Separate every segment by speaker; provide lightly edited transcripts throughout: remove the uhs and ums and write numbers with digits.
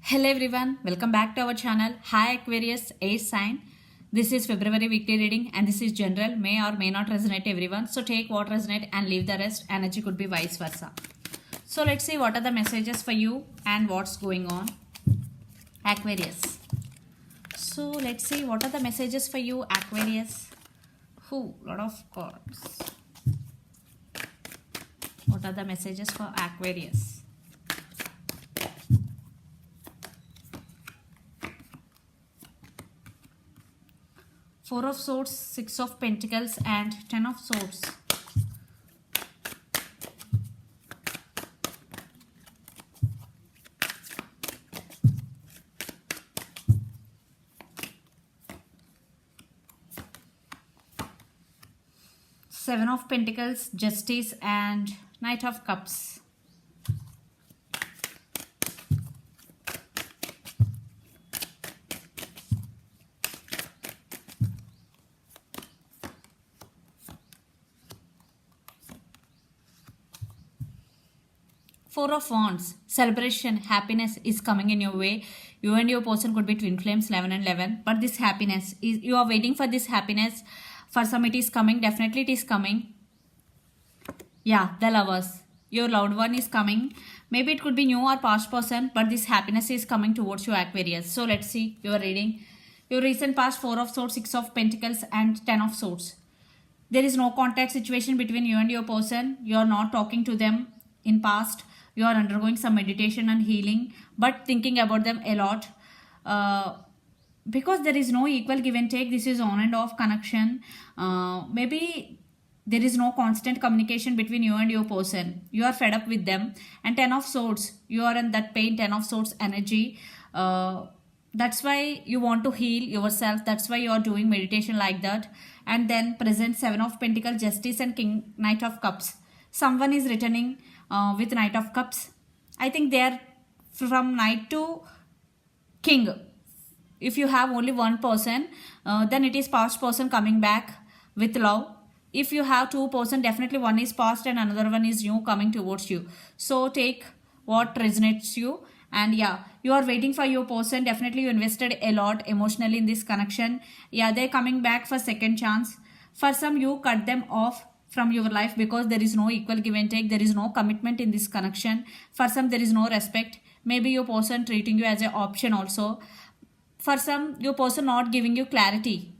Speaker 1: Hello everyone, welcome back to our channel. Hi Aquarius, air sign. This is February weekly reading and this is general, may or may not resonate everyone. So take what resonate and leave the rest. Energy could be vice versa. So let's see what are the messages for you and what's going on. Aquarius. So let's see what are the messages for you, Aquarius. Lot of cards. What are the messages for Aquarius? Four of Swords, Six of Pentacles and Ten of Swords. Seven of Pentacles, Justice and Knight of Cups. Four of Wands, celebration, happiness is coming in your way. You and your person could be twin flames, 11 and 11. But this happiness, you are waiting for this happiness. For some it is coming, definitely it is coming. Yeah, the Lovers. Your loved one is coming. Maybe it could be new or past person, but this happiness is coming towards you, Aquarius. So let's see your reading. Your recent past, Four of Swords, Six of Pentacles and Ten of Swords. There is no contact situation between you and your person. You are not talking to them in past. You are undergoing some meditation and healing, but thinking about them a lot. Because there is no equal give and take, this is on and off connection. Maybe there is no constant communication between you and your person. You are fed up with them. And Ten of Swords, you are in that pain, Ten of Swords energy. That's why you want to heal yourself. That's why you are doing meditation like that. And then present Seven of Pentacles, Justice and Knight of Cups. Someone is returning with Knight of Cups. I think they are from Knight to King. If you have only one person, then it is past person coming back with love. If you have two person, definitely one is past and another one is new coming towards you. So take what resonates you. And yeah, you are waiting for your person. Definitely you invested a lot emotionally in this connection. Yeah, they're coming back for second chance. For some, you cut them off from your life because there is no equal give and take. There is no commitment in this connection. For some, there is no respect. Maybe your person treating you as an option also. For some, your person not giving you clarity.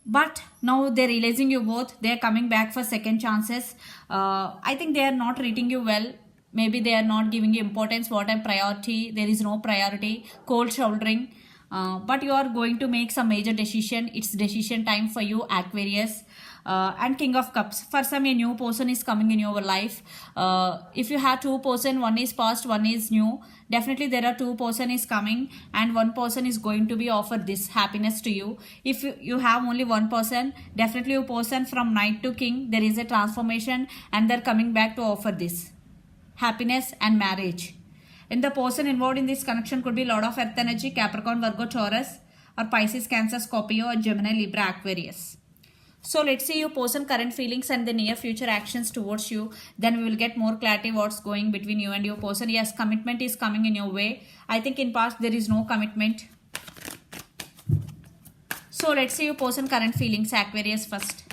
Speaker 1: But now they're realizing you both. They're coming back for second chances. I think they are not treating you well. Maybe they are not giving you importance. What a priority. There is no priority. Cold shouldering. But you are going to make some major decision. It's decision time for you, Aquarius. And King of Cups. For some, a new person is coming in your life. If you have two person, one is past, one is new. Definitely there are two person is coming and one person is going to be offered this happiness to you. If you have only one person, definitely a person from Knight to King, there is a transformation and they're coming back to offer this happiness and marriage. And the person involved in this connection could be Lord of Earth energy, Capricorn, Virgo, Taurus, or Pisces, Cancer, Scorpio, or Gemini, Libra, Aquarius. So let's see your person current feelings and the near future actions towards you. Then we will get more clarity what's going between you and your person. Yes, commitment is coming in your way. I think in past there is no commitment. So let's see your person current feelings, Aquarius first.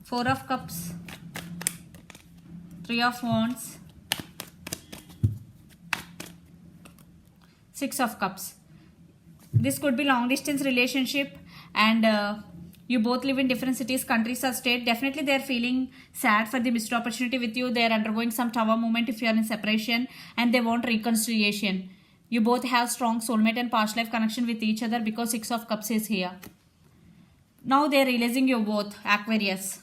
Speaker 1: Four of Cups, Three of Wands, Six of Cups. This could be long distance relationship and you both live in different cities, countries or state. Definitely they are feeling sad for the missed opportunity with you. They are undergoing some tower moment if you are in separation and they want reconciliation. You both have strong soulmate and past life connection with each other because Six of Cups is here. Now they are realizing you both, Aquarius.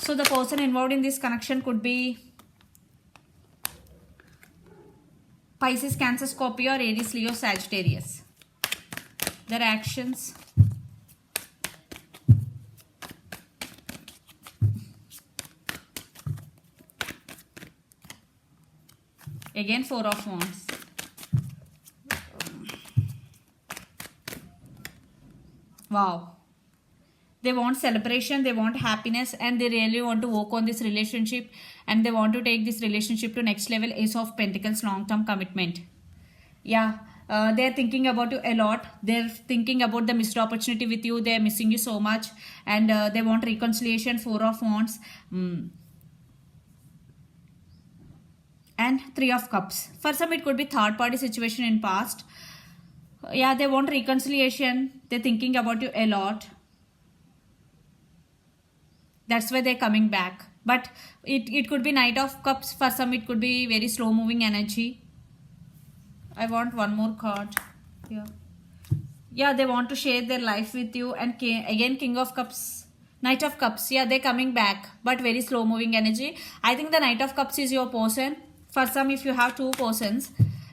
Speaker 1: So the person involved in this connection could be Pisces, Cancer, Scorpio, or Aries, Leo, Sagittarius. Their actions. Again, Four of Wands. Wow. They want celebration, they want happiness, and they really want to work on this relationship, and they want to take this relationship to next level. Ace of Pentacles, long term commitment. Yeah, they're thinking about you a lot. They're thinking about the missed opportunity with you. They're missing you so much, and they want reconciliation. Four of Wands. And Three of Cups. For some, it could be third party situation in past. Yeah, they want reconciliation. They're thinking about you a lot. That's why they're coming back. But it could be Knight of Cups. For some, it could be very slow moving energy. I want one more card. Yeah, they want to share their life with you. And again, King of Cups, Knight of Cups. Yeah, they're coming back, but very slow moving energy. I think the Knight of Cups is your person. For some, if you have two persons,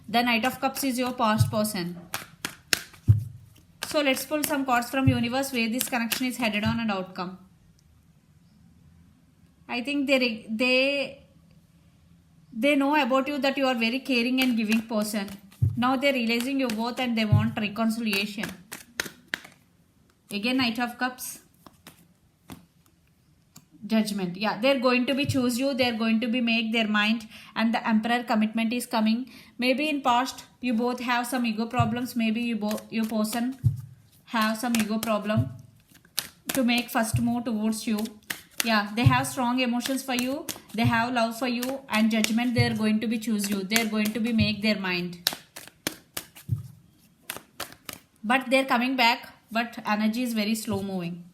Speaker 1: the Knight of Cups is your past person. So let's pull some cards from universe where this connection is headed on and outcome. I think they know about you that you are very caring and giving person. Now they're realizing your worth and they want reconciliation. Again, Knight of Cups. Judgment. Yeah, they're going to be choose you. They're going to be make their mind, and the Emperor commitment is coming. Maybe in past you both have some ego problems. Maybe your person have some ego problem to make first move towards you. Yeah, they have strong emotions for you. They have love for you, and Judgment. They're going to be choose you. They're going to be make their mind. But they're coming back. But energy is very slow moving.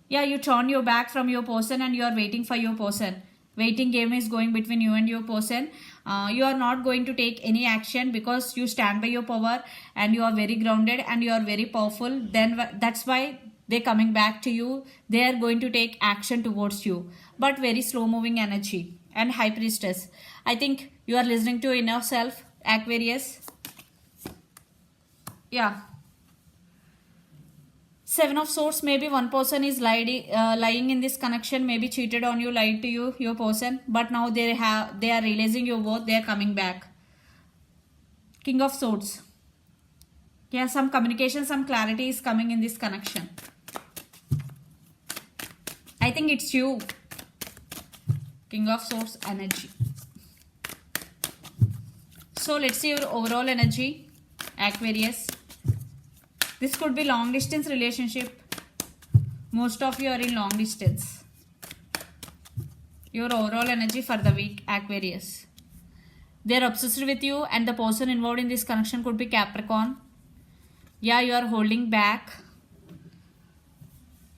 Speaker 1: Yeah, you turn your back from your person and you are waiting for your person. Waiting game is going between you and your person. You are not going to take any action because you stand by your power and you are very grounded and you are very powerful. Then that's why they're coming back to you. They are going to take action towards you. But very slow moving energy. And High Priestess. I think you are listening to inner self, Aquarius. Yeah. Seven of Swords, maybe one person is lying in this connection, maybe cheated on you, lied to you, your person, but now they are realizing your worth, they are coming back. King of Swords. Yeah, some communication, some clarity is coming in this connection. I think it's you. King of Swords energy. So let's see your overall energy, Aquarius. This could be long distance relationship. Most of you are in long distance. Your overall energy for the week, Aquarius. They are obsessed with you and the person involved in this connection could be Capricorn. Yeah, you are holding back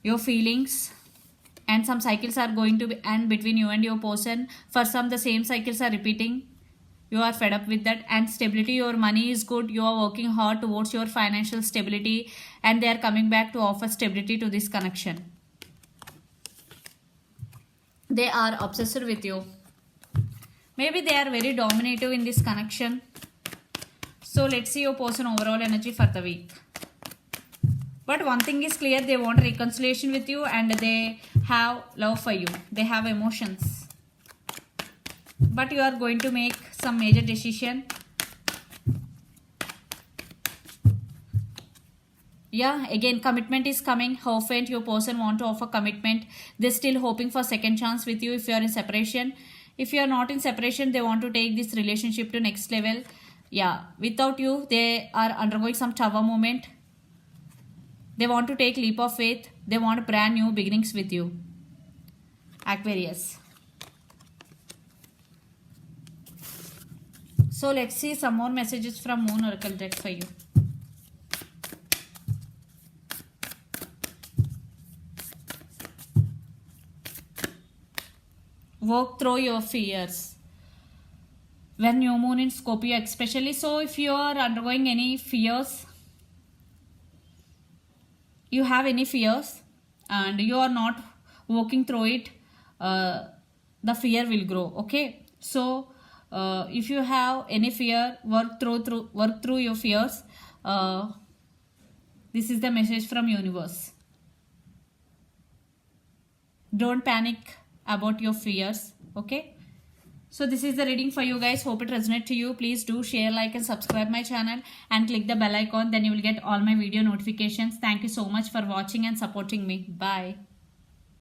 Speaker 1: your feelings and some cycles are going to end between you and your person. For some, the same cycles are repeating. You are fed up with that. And stability, your money is good. You are working hard towards your financial stability and they are coming back to offer stability to this connection. They are obsessed with you. Maybe they are very dominative in this connection. So let's see your person overall energy for the week. But one thing is clear, they want reconciliation with you and they have love for you. They have emotions. But you are going to make some major decision. Yeah, again, commitment is coming. How faint your person want to offer commitment. They're still hoping for second chance with you if you are in separation. If you are not in separation, they want to take this relationship to next level. Yeah, without you, they are undergoing some tower moment. They want to take leap of faith. They want brand new beginnings with you. Aquarius. So let's see some more messages from Moon Oracle deck for you. Work through your fears. When new moon in Scorpio especially. So if you are undergoing any fears, you have any fears and you are not working through it, the fear will grow. Okay. So if you have any fear, work through your fears. This is the message from universe. Don't panic about your fears. Okay. So this is the reading for you guys. Hope it resonates to you. Please do share, like and subscribe my channel and click the bell icon. Then you will get all my video notifications. Thank you so much for watching and supporting me. Bye.